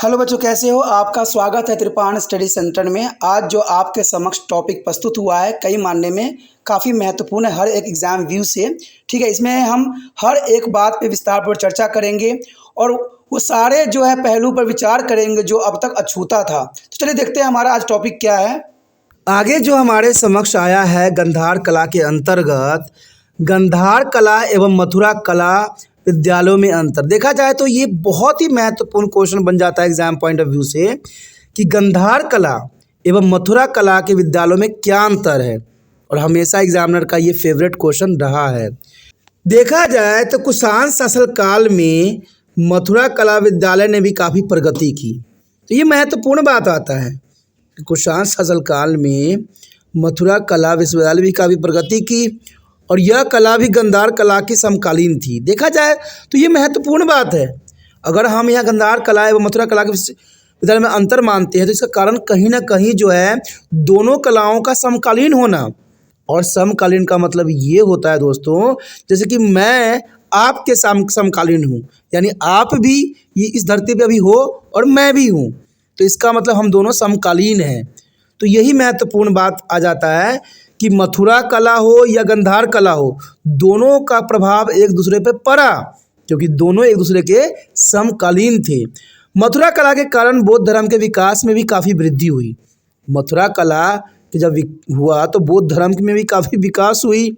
Hello बच्चों, कैसे हो? आपका स्वागत है त्रिपाण स्टडी सेंटर में। आज जो आपके समक्ष टॉपिक प्रस्तुत हुआ है कई मानने में काफ़ी महत्वपूर्ण है हर एक एग्ज़ाम व्यू से। ठीक है, इसमें हम हर एक बात पे विस्तारपूर्वक चर्चा करेंगे और वो सारे जो है पहलू पर विचार करेंगे जो अब तक अछूता था। तो चलिए देखते हैं हमारा आज टॉपिक क्या है। आगे जो हमारे समक्ष आया है गंधार कला के अंतर्गत गंधार कला एवं मथुरा कला विद्यालयों में अंतर। देखा जाए तो ये बहुत ही महत्वपूर्ण क्वेश्चन बन जाता है एग्जाम पॉइंट ऑफ व्यू से कि गंधार कला एवं मथुरा कला के विद्यालयों में क्या अंतर है, और हमेशा एग्जामिनर का ये फेवरेट क्वेश्चन रहा है। देखा जाए तो कुषाण शासन काल में मथुरा कला विद्यालय ने भी काफ़ी प्रगति की। तो ये महत्वपूर्ण बात आता है कि कुषाण शासन काल में मथुरा कला विश्वविद्यालय भी काफ़ी प्रगति की और यह कला भी गंधार कला की समकालीन थी। देखा जाए तो ये महत्वपूर्ण बात है। अगर हम यहाँ गंधार कला एवं मथुरा कला के विद्यालय में अंतर मानते हैं तो इसका कारण कहीं ना कहीं जो है दोनों कलाओं का समकालीन होना। और समकालीन का मतलब ये होता है दोस्तों, जैसे कि मैं आपके समकालीन हूँ, यानी आप भी ये इस धरती पे अभी हो और मैं भी हूँ, तो इसका मतलब हम दोनों समकालीन हैं। तो यही महत्वपूर्ण बात आ जाता है कि मथुरा कला हो या गंधार कला हो, दोनों का प्रभाव एक दूसरे पे पड़ा क्योंकि दोनों एक दूसरे के समकालीन थे। मथुरा कला के कारण बौद्ध धर्म के विकास में भी काफ़ी वृद्धि हुई। मथुरा कला के जब हुआ तो बौद्ध धर्म में भी काफ़ी विकास हुई।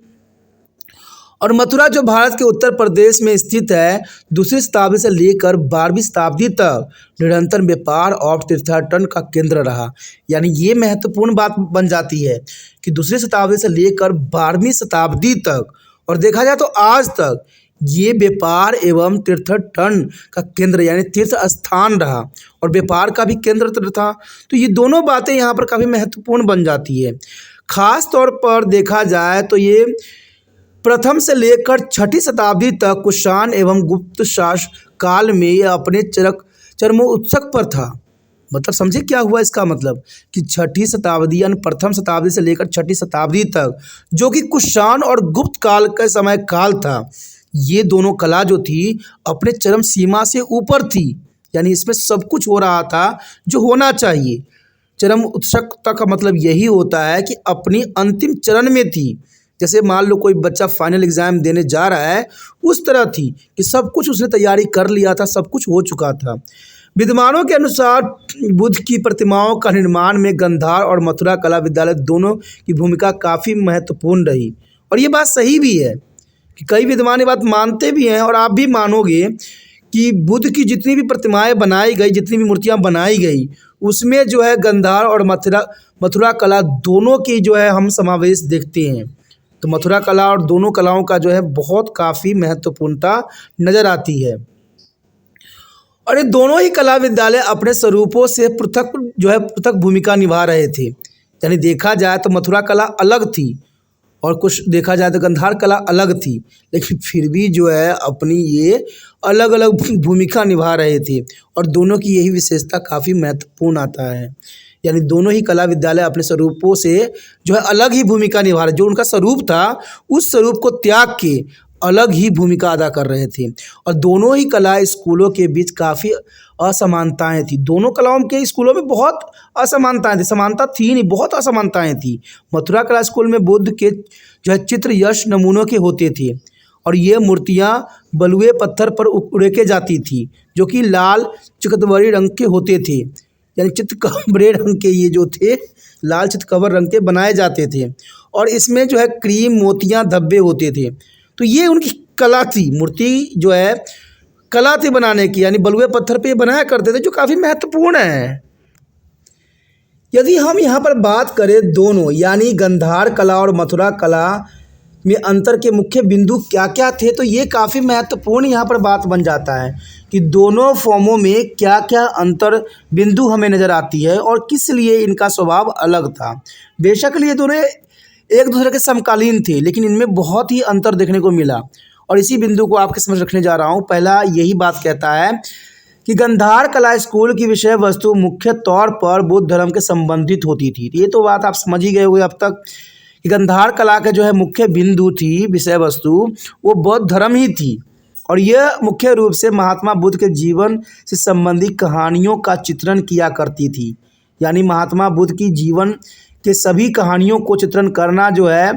और मथुरा जो भारत के उत्तर प्रदेश में स्थित है, दूसरी शताब्दी से लेकर 12वीं शताब्दी तक निरंतर व्यापार और तीर्थाटन का केंद्र रहा। यानी ये महत्वपूर्ण बात बन जाती है कि दूसरी शताब्दी से लेकर 12वीं शताब्दी तक और देखा जाए तो आज तक ये व्यापार एवं तीर्थाटन का केंद्र यानी तीर्थ स्थान रहा और व्यापार का भी केंद्र था। तो ये दोनों बातें यहाँ पर काफ़ी महत्वपूर्ण बन जाती है। खास तौर पर देखा जाए तो ये प्रथम से लेकर 6ठी शताब्दी तक कुषाण एवं गुप्त शासन काल में यह अपने चरमोत्कर्ष पर था। मतलब समझे क्या हुआ इसका मतलब कि 6ठी शताब्दी यानी प्रथम शताब्दी से लेकर 6ठी शताब्दी तक जो कि कुषाण और गुप्त काल का समय काल था, ये दोनों कला जो थी अपने चरम सीमा से ऊपर थी। यानी इसमें सब कुछ हो रहा था जो होना चाहिए। चरम उत्कर्ष का मतलब यही होता है कि अपनी अंतिम चरण में थी। जैसे मान लो कोई बच्चा फाइनल एग्ज़ाम देने जा रहा है, उस तरह थी कि सब कुछ उसने तैयारी कर लिया था, सब कुछ हो चुका था। विद्वानों के अनुसार बुद्ध की प्रतिमाओं का निर्माण में गंधार और मथुरा कला विद्यालय दोनों की भूमिका काफ़ी महत्वपूर्ण रही। और ये बात सही भी है कि कई विद्वान ये बात मानते भी हैं और आप भी मानोगे कि बुद्ध की जितनी भी प्रतिमाएँ बनाई गई, जितनी भी मूर्तियाँ बनाई गई, उसमें जो है गंधार और मथुरा कला दोनों की जो है हम समावेश देखते हैं। तो मथुरा कला और दोनों कलाओं का जो है बहुत काफ़ी महत्वपूर्णता नज़र आती है। और ये दोनों ही कला विद्यालय अपने स्वरूपों से पृथक भूमिका निभा रहे थे। यानी देखा जाए तो मथुरा कला अलग थी और कुछ देखा जाए तो गंधार कला अलग थी, लेकिन फिर भी जो है अपनी ये अलग अलग भूमिका निभा रहे थे और दोनों की यही विशेषता काफ़ी महत्वपूर्ण आता है। यानी दोनों ही कला विद्यालय अपने स्वरूपों से जो है अलग ही भूमिका निभा रहे, जो उनका स्वरूप था उस स्वरूप को त्याग के अलग ही भूमिका अदा कर रहे थे। और दोनों ही कला स्कूलों के बीच काफ़ी असमानताएं थी। दोनों कलाओं के स्कूलों में बहुत असमानताएं थी, समानता थी नहीं, बहुत असमानताएं थी। मथुरा कला स्कूल में बुद्ध के जो है चित्र यश नमूनों के होते थे और ये मूर्तियाँ बलुए पत्थर पर उड़ेके जाती थी जो कि लाल चितकबरी रंग के होते थे। यानी चितकबरे रंग के ये जो थे लाल चितकबर रंग के बनाए जाते थे और इसमें जो है क्रीम मोतियाँ धब्बे होते थे। तो ये उनकी कला थी, मूर्ति जो है कला थी बनाने की, यानी बलुए पत्थर पे बनाया करते थे, जो काफ़ी महत्वपूर्ण है। यदि हम यहाँ पर बात करें दोनों यानी गंधार कला और मथुरा कला में अंतर के मुख्य बिंदु क्या क्या थे, तो ये काफ़ी महत्वपूर्ण यहाँ पर बात बन जाता है कि दोनों फॉर्मों में क्या क्या अंतर बिंदु हमें नज़र आती है और किस लिए इनका स्वभाव अलग था। बेशक ये दोनों एक दूसरे के समकालीन थे, लेकिन इनमें बहुत ही अंतर देखने को मिला और इसी बिंदु को आपके समझ रखने जा रहा हूँ। पहला यही बात कहता है कि गंधार कला स्कूल की विषय वस्तु मुख्य तौर पर बौद्ध धर्म के संबंधित होती थी। ये तो बात आप समझ ही गए हुए अब तक कि गंधार कला के जो है मुख्य बिंदु थी विषय वस्तु वो बौद्ध धर्म ही थी। और यह मुख्य रूप से महात्मा बुद्ध के जीवन से संबंधित कहानियों का चित्रण किया करती थी। यानी महात्मा बुद्ध की जीवन के सभी कहानियों को चित्रण करना जो है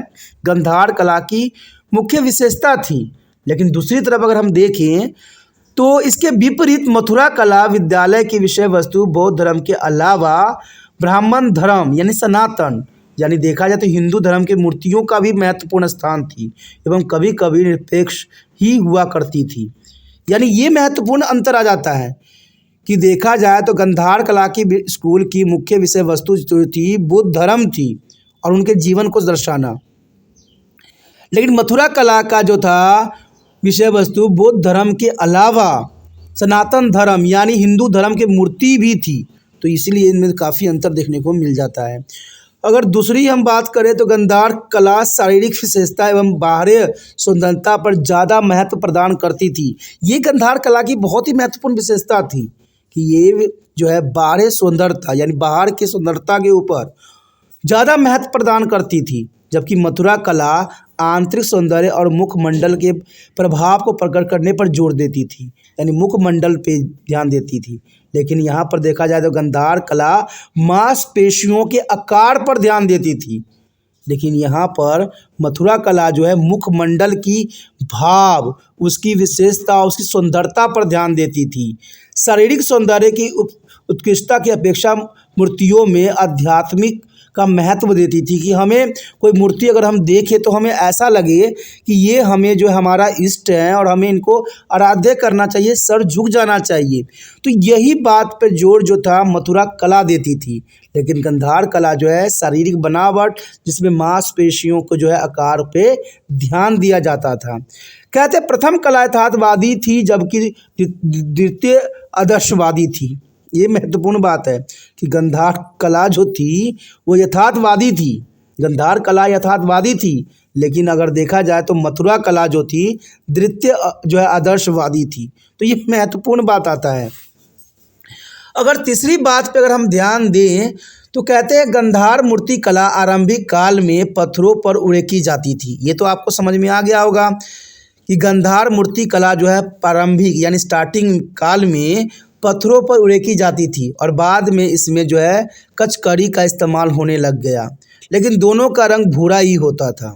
गंधार कला की मुख्य विशेषता थी। लेकिन दूसरी तरफ अगर हम देखें तो इसके विपरीत मथुरा कला विद्यालय की विषय वस्तु बौद्ध धर्म के अलावा ब्राह्मण धर्म यानी सनातन यानी देखा जाए तो हिंदू धर्म के मूर्तियों का भी महत्वपूर्ण स्थान थी एवं कभी कभी निरपेक्ष ही हुआ करती थी। यानी ये महत्वपूर्ण अंतर आ जाता है कि देखा जाए तो गंधार कला की स्कूल की मुख्य विषय वस्तु जो थी बुद्ध धर्म थी और उनके जीवन को दर्शाना। लेकिन मथुरा कला का जो था विषय वस्तु बौद्ध धर्म के अलावा सनातन धर्म यानी हिंदू धर्म की मूर्ति भी थी। तो इसीलिए इनमें काफ़ी अंतर देखने को मिल जाता है। अगर दूसरी हम बात करें तो गंधार कला शारीरिक विशेषता एवं बाहरी सुंदरता पर ज़्यादा महत्व प्रदान करती थी। ये गंधार कला की बहुत ही महत्वपूर्ण विशेषता थी कि ये जो है बाहरी सुंदरता यानी बाहर की सुंदरता के ऊपर ज़्यादा महत्व प्रदान करती थी, जबकि मथुरा कला आंतरिक सौंदर्य और मुखमंडल के प्रभाव को प्रकट करने पर जोर देती थी, यानी मुखमंडल पे ध्यान देती थी। लेकिन यहाँ पर देखा जाए तो गंधार कला मांसपेशियों के आकार पर ध्यान देती थी, लेकिन यहाँ पर मथुरा कला जो है मुखमंडल की भाव, उसकी विशेषता, उसकी सुंदरता पर ध्यान देती थी। शारीरिक सौंदर्य की उत्कृष्टता की अपेक्षा मूर्तियों में आध्यात्मिक का महत्व देती थी कि हमें कोई मूर्ति अगर हम देखें तो हमें ऐसा लगे कि ये हमें जो है हमारा इष्ट है और हमें इनको आराध्य करना चाहिए, सर झुक जाना चाहिए। तो यही बात पे जोर जो था मथुरा कला देती थी। लेकिन गंधार कला जो है शारीरिक बनावट जिसमें मांसपेशियों को जो है आकार पे ध्यान दिया जाता था। कहते प्रथम कला यथार्थवादी थी जबकि द्वितीय आदर्शवादी थी। ये महत्वपूर्ण बात है कि गंधार कला जो थी वो यथार्थवादी थी, गंधार कला यथार्थवादी थी, लेकिन अगर देखा जाए तो मथुरा कला जो थी द्वितीय जो है आदर्शवादी थी। तो ये महत्वपूर्ण बात आता है। अगर तीसरी बात पे अगर हम ध्यान दें तो कहते हैं गंधार मूर्ति कला आरंभिक काल में पत्थरों पर उड़ेकी जाती थी। ये तो आपको समझ में आ गया होगा कि गंधार मूर्ति कला जो है प्रारंभिक यानी स्टार्टिंग काल में पत्थरों पर उड़ेकी जाती थी और बाद में इसमें जो है कचकरी का इस्तेमाल होने लग गया, लेकिन दोनों का रंग भूरा ही होता था।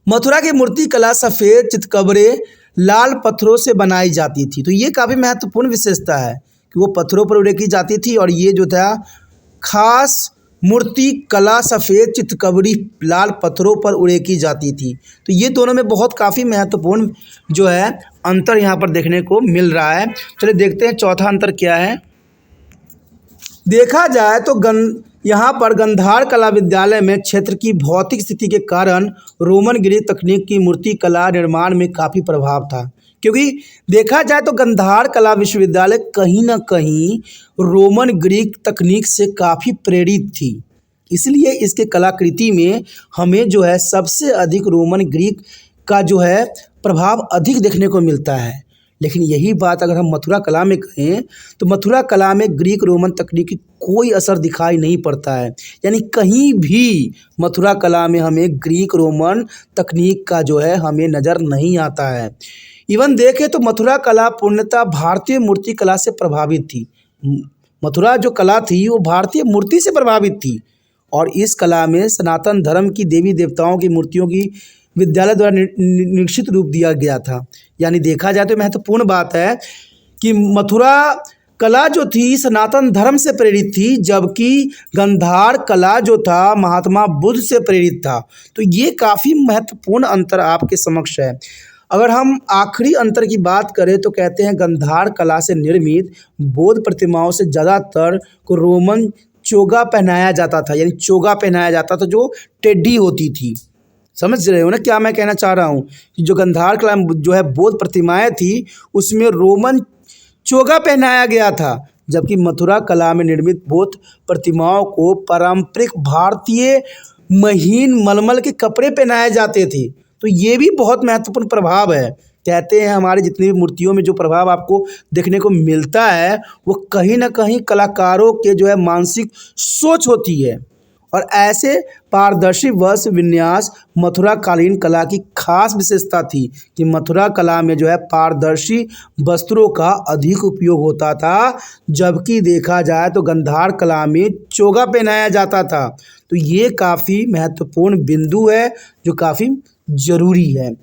मथुरा की मूर्ति कला सफ़ेद चितकबरे लाल पत्थरों से बनाई जाती थी। तो ये काफ़ी महत्वपूर्ण विशेषता है कि वो पत्थरों पर उड़ेकी जाती थी और ये जो था खास मूर्ति कला सफ़ेद चितकबरी लाल पत्थरों पर उड़ेकी जाती थी। तो ये दोनों में बहुत काफ़ी महत्वपूर्ण जो है अंतर यहाँ पर देखने को मिल रहा है। चलिए देखते हैं चौथा अंतर क्या है। देखा जाए तो यहाँ पर गंधार कला विद्यालय में क्षेत्र की भौतिक स्थिति के कारण रोमन ग्रीक तकनीक की मूर्ति कला निर्माण में काफ़ी प्रभाव था, क्योंकि देखा जाए तो गंधार कला विश्वविद्यालय कहीं ना कहीं रोमन ग्रीक तकनीक से काफ़ी प्रेरित थी। इसलिए इसके कलाकृति में हमें जो है सबसे अधिक रोमन ग्रीक का जो है प्रभाव अधिक देखने को मिलता है। लेकिन यही बात अगर हम मथुरा कला में कहें तो मथुरा कला में ग्रीक रोमन तकनीक की कोई असर दिखाई नहीं पड़ता है, यानी कहीं भी मथुरा कला में हमें ग्रीक रोमन तकनीक का जो है हमें नज़र नहीं आता है। इवन देखें तो मथुरा कला पूर्णतः भारतीय मूर्ति कला से प्रभावित थी। मथुरा जो कला थी वो भारतीय मूर्ति से प्रभावित थी और इस कला में सनातन धर्म की देवी देवताओं की मूर्तियों की विद्यालय द्वारा निश्चित रूप दिया गया था। यानी देखा जाए तो महत्वपूर्ण बात है कि मथुरा कला जो थी सनातन धर्म से प्रेरित थी, जबकि गंधार कला जो था महात्मा बुद्ध से प्रेरित था। तो ये काफ़ी महत्वपूर्ण अंतर आपके समक्ष है। अगर हम आखिरी अंतर की बात करें तो कहते हैं गंधार कला से निर्मित बौद्ध प्रतिमाओं से ज़्यादातर को रोमन चोगा पहनाया जाता था, यानी चोगा पहनाया जाता था जो टेढ़ी होती थी। समझ रहे हो ना क्या मैं कहना चाह रहा हूँ कि जो गंधार कला जो है बौद्ध प्रतिमाएं थी उसमें रोमन चोगा पहनाया गया था, जबकि मथुरा कला में निर्मित बौद्ध प्रतिमाओं को पारंपरिक भारतीय महीन मलमल के कपड़े पहनाए जाते थे। तो ये भी बहुत महत्वपूर्ण प्रभाव है। कहते हैं हमारी जितनी भी मूर्तियों में जो प्रभाव आपको देखने को मिलता है वो कहीं ना कहीं कलाकारों के जो है मानसिक सोच होती है और ऐसे पारदर्शी वस्त्र विन्यास मथुरा कालीन कला की खास विशेषता थी कि मथुरा कला में जो है पारदर्शी वस्त्रों का अधिक उपयोग होता था, जबकि देखा जाए तो गंधार कला में चोगा पहनाया जाता था। तो ये काफ़ी महत्वपूर्ण बिंदु है जो काफ़ी ज़रूरी है।